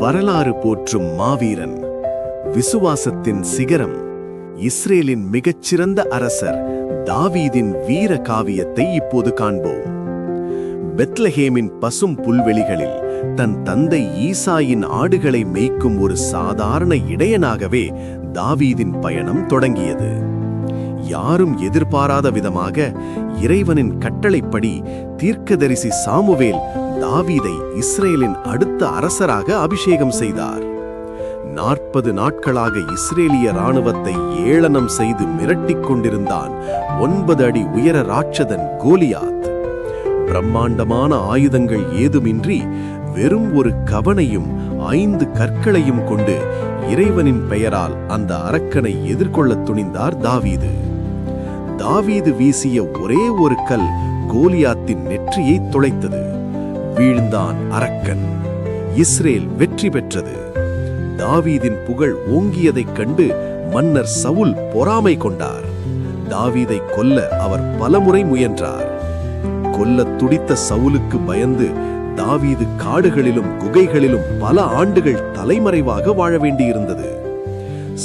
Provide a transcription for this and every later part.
வரலாறு போற்றும் மாவீரன், விசுவாசத்தின் சிகரம், இஸ்ரேலின் மிகச்சிறந்த அரசர் தாவீதின் வீர காவியத்தை இப்போது காண்போம். பெத்லஹேமின் பசும் புல்வெளிகளில் தன் தந்தை ஈசாயின் ஆடுகளை மேய்க்கும் ஒரு சாதாரண இடையனாகவே தாவீதின் பயணம் தொடங்கியது. யாரும் எதிர்பாராத விதமாக இறைவனின் கட்டளைப்படி தீர்க்கதரிசி சாமுவேல் தாவீதை இஸ்ரேலின் அடுத்த அரசராக அபிஷேகம் செய்தார். 40 நாட்களாக இஸ்ரேலிய இராணுவத்தை ஏளனம் செய்து மிரட்டிக் கொண்டிருந்தான் 9 அடி உயர ராட்சதன் கோலியாத். பிரம்மாண்டமான ஆயுதங்கள் ஏதுமின்றி வெறும் ஒரு கவனையும் 5 கற்களையும் கொண்டு இறைவனின் பெயரால் அந்த அரக்கனை எதிர்கொள்ளத் துணிந்தார் தாவீது. தாவீது வீசிய ஒரே ஒரு கல் கோலியாத்தின் நெற்றியை துளைத்தது. வீழ்ந்தான் அரக்கன். இஸ்ரேல் வெற்றி பெற்றது. தாவீதின் புகழ் ஓங்கியதைக் கண்டு மன்னர் சவுல் பொறாமை கொண்டார். தாவீதை கொல்ல அவர் பலமுறை முயன்றார். கொல்லத் துடித்த சவுலுக்கு பயந்து தாவீது காடுகளிலும் குகைகளிலும் பல ஆண்டுகள் தலைமறைவாக வாழ வேண்டியிருந்தது.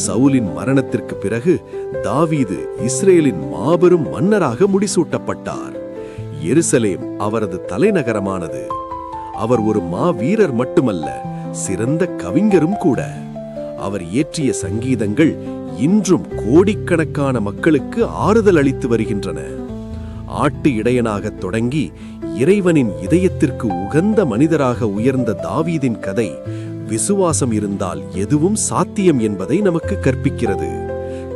சவுலின் மரணத்திற்கு பிறகு தாவீது இஸ்ரேலின் மாபெரும் மன்னராக முடிசூட்டப்பட்டார். எருசலேம் அவரது தலைநகரமானது. அவர் ஒரு மாவீரர் மட்டுமல்ல, சிறந்த கவிஞரும் கூட. அவர் இயற்றிய சங்கீதங்கள் இன்றும் கோடிக்கணக்கான மக்களுக்கு ஆறுதல் அளித்து வருகின்றன. ஆட்டு இடையனாக தொடங்கி இறைவனின் இதயத்திற்கு உகந்த மனிதராக உயர்ந்த தாவீதின் கதை விசுவாசம் இருந்தால் எதுவும் சாத்தியம் என்பதை நமக்கு கற்பிக்கிறது.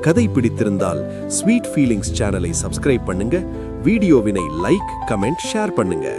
கதை பிடித்திருந்தால் ஸ்வீட் ஃபீலிங்ஸ் சேனலை சப்ஸ்கிரைப் பண்ணுங்க, வீடியோவினை லைக், கமெண்ட், ஷேர் பண்ணுங்க.